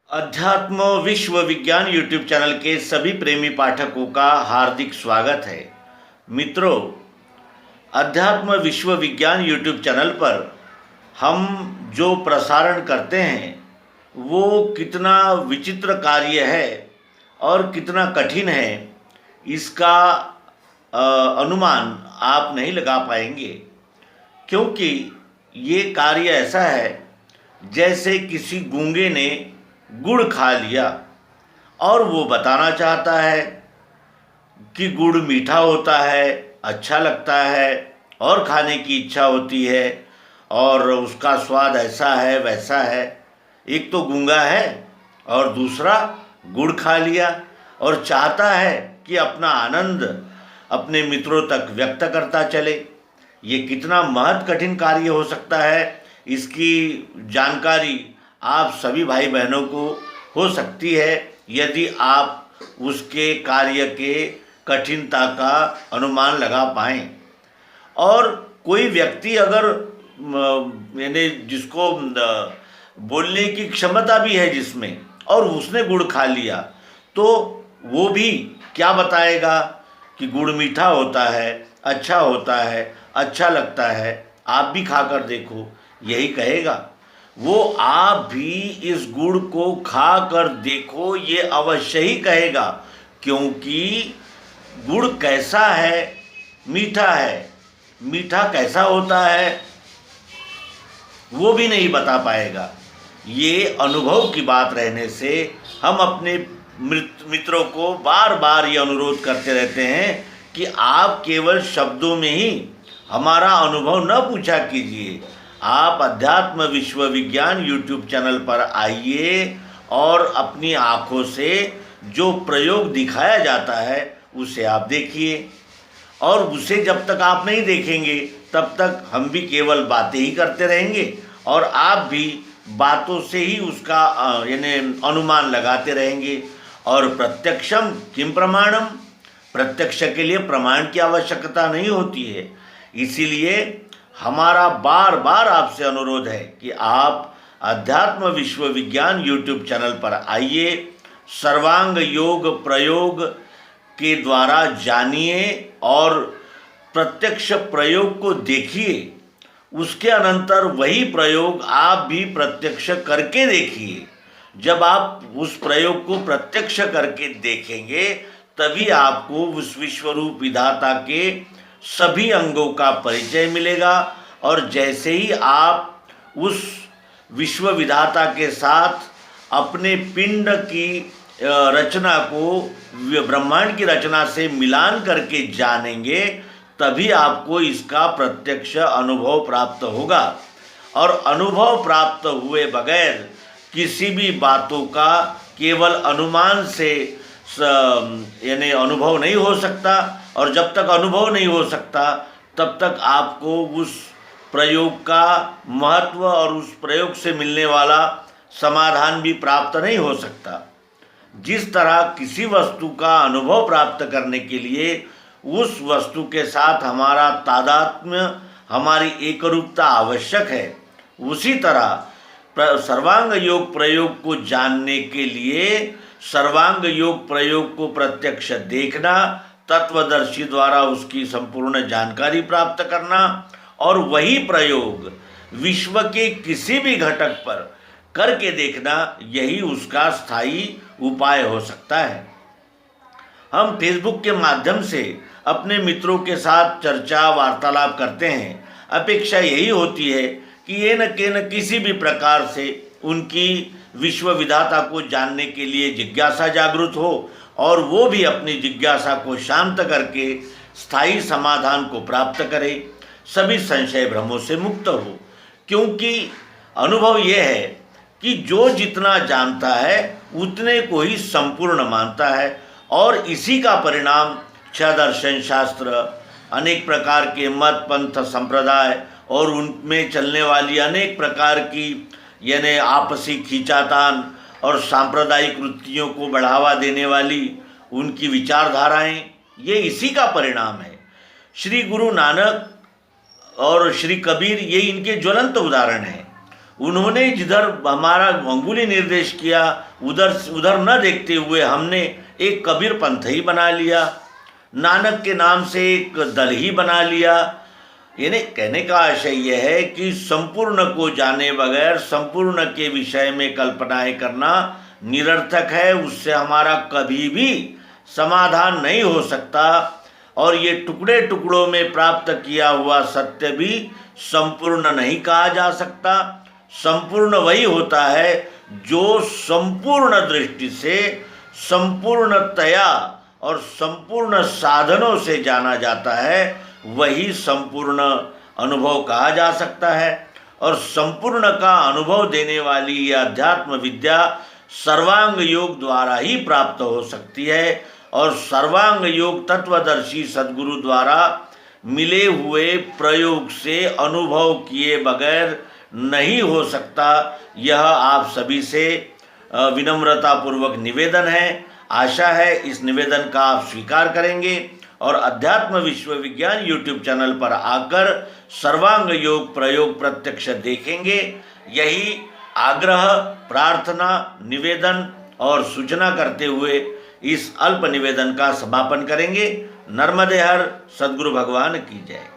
अध्यात्म विश्व विज्ञान यूट्यूब चैनल के सभी प्रेमी पाठकों का हार्दिक स्वागत है। मित्रों, अध्यात्म विश्व विज्ञान यूट्यूब चैनल पर हम जो प्रसारण करते हैं वो कितना विचित्र कार्य है और कितना कठिन है, इसका अनुमान आप नहीं लगा पाएंगे, क्योंकि ये कार्य ऐसा है जैसे किसी गूंगे ने गुड़ खा लिया और वो बताना चाहता है कि गुड़ मीठा होता है, अच्छा लगता है और खाने की इच्छा होती है और उसका स्वाद ऐसा है वैसा है। एक तो गूंगा है और दूसरा गुड़ खा लिया और चाहता है कि अपना आनंद अपने मित्रों तक व्यक्त करता चले। ये कितना महत कठिन कार्य हो सकता है, इसकी जानकारी आप सभी भाई बहनों को हो सकती है यदि आप उसके कार्य के कठिनता का अनुमान लगा पाएँ। और कोई व्यक्ति अगर यानी जिसको बोलने की क्षमता भी है जिसमें, और उसने गुड़ खा लिया, तो वो भी क्या बताएगा कि गुड़ मीठा होता है, अच्छा होता है, अच्छा लगता है, आप भी खाकर देखो, यही कहेगा। वो आप भी इस गुड़ को खा कर देखो, ये अवश्य ही कहेगा, क्योंकि गुड़ कैसा है, मीठा है। मीठा कैसा होता है वो भी नहीं बता पाएगा। ये अनुभव की बात रहने से हम अपने मित्रों को बार बार ये अनुरोध करते रहते हैं कि आप केवल शब्दों में ही हमारा अनुभव न पूछा कीजिए। आप अध्यात्म विश्व विज्ञान यूट्यूब चैनल पर आइए और अपनी आँखों से जो प्रयोग दिखाया जाता है उसे आप देखिए। और उसे जब तक आप नहीं देखेंगे तब तक हम भी केवल बातें ही करते रहेंगे और आप भी बातों से ही उसका यानी अनुमान लगाते रहेंगे। और प्रत्यक्षम किम प्रमाणम, प्रत्यक्ष के लिए प्रमाण की आवश्यकता नहीं होती है। इसीलिए हमारा बार बार आपसे अनुरोध है कि आप अध्यात्म विश्व विज्ञान यूट्यूब चैनल पर आइए, सर्वांग योग प्रयोग के द्वारा जानिए और प्रत्यक्ष प्रयोग को देखिए। उसके अनंतर वही प्रयोग आप भी प्रत्यक्ष करके देखिए। जब आप उस प्रयोग को प्रत्यक्ष करके देखेंगे तभी आपको उस विश्वरूप विधाता के सभी अंगों का परिचय मिलेगा। और जैसे ही आप उस विश्व विधाता के साथ अपने पिंड की रचना को ब्रह्मांड की रचना से मिलान करके जानेंगे, तभी आपको इसका प्रत्यक्ष अनुभव प्राप्त होगा। और अनुभव प्राप्त हुए बगैर किसी भी बातों का केवल अनुमान से यानी अनुभव नहीं हो सकता। और जब तक अनुभव नहीं हो सकता तब तक आपको उस प्रयोग का महत्व और उस प्रयोग से मिलने वाला समाधान भी प्राप्त नहीं हो सकता। जिस तरह किसी वस्तु का अनुभव प्राप्त करने के लिए उस वस्तु के साथ हमारा तादात्म्य, हमारी एकरूपता आवश्यक है, उसी तरह सर्वांग योग प्रयोग को जानने के लिए सर्वांग योग प्रयोग को प्रत्यक्ष देखना, तत्वदर्शी द्वारा उसकी संपूर्ण जानकारी प्राप्त करना और वही प्रयोग विश्व के किसी भी घटक पर करके देखना, यही उसका स्थायी उपाय हो सकता है। हम फेसबुक के माध्यम से अपने मित्रों के साथ चर्चा वार्तालाप करते हैं। अपेक्षा यही होती है कि ये न किसी भी प्रकार से उनकी विश्व विधाता को जानने के लिए जिज्ञासा जागृत हो और वो भी अपनी जिज्ञासा को शांत करके स्थायी समाधान को प्राप्त करे, सभी संशय भ्रमों से मुक्त हो। क्योंकि अनुभव यह है कि जो जितना जानता है उतने को ही संपूर्ण मानता है। और इसी का परिणाम छह दर्शन शास्त्र, अनेक प्रकार के मत पंथ संप्रदाय और उनमें चलने वाली अनेक प्रकार की यानी आपसी खींचातान और सांप्रदायिक वृत्तियों को बढ़ावा देने वाली उनकी विचारधाराएं, ये इसी का परिणाम है। श्री गुरु नानक और श्री कबीर ये इनके ज्वलंत उदाहरण हैं। उन्होंने जिधर हमारा अंगुली निर्देश किया उधर उधर न देखते हुए हमने एक कबीर पंथ ही बना लिया, नानक के नाम से एक दल ही बना लिया। यानी कहने का आशय यह है कि संपूर्ण को जाने बगैर संपूर्ण के विषय में कल्पनाएं करना निरर्थक है, उससे हमारा कभी भी समाधान नहीं हो सकता। और ये टुकड़े टुकड़ों में प्राप्त किया हुआ सत्य भी संपूर्ण नहीं कहा जा सकता। संपूर्ण वही होता है जो संपूर्ण दृष्टि से, संपूर्णतया और संपूर्ण साधनों से जाना जाता है, वही संपूर्ण अनुभव कहा जा सकता है। और संपूर्ण का अनुभव देने वाली यह अध्यात्म विद्या सर्वांग योग द्वारा ही प्राप्त हो सकती है, और सर्वांग योग तत्वदर्शी सद्गुरु द्वारा मिले हुए प्रयोग से अनुभव किए बगैर नहीं हो सकता। यह आप सभी से विनम्रतापूर्वक निवेदन है। आशा है इस निवेदन का आप स्वीकार करेंगे और अध्यात्म विश्वविज्ञान यूट्यूब चैनल पर आकर सर्वांग योग प्रयोग प्रत्यक्ष देखेंगे। यही आग्रह, प्रार्थना, निवेदन और सूचना करते हुए इस अल्प निवेदन का समापन करेंगे। नर्मदे हर, सद्गुरु भगवान की जय।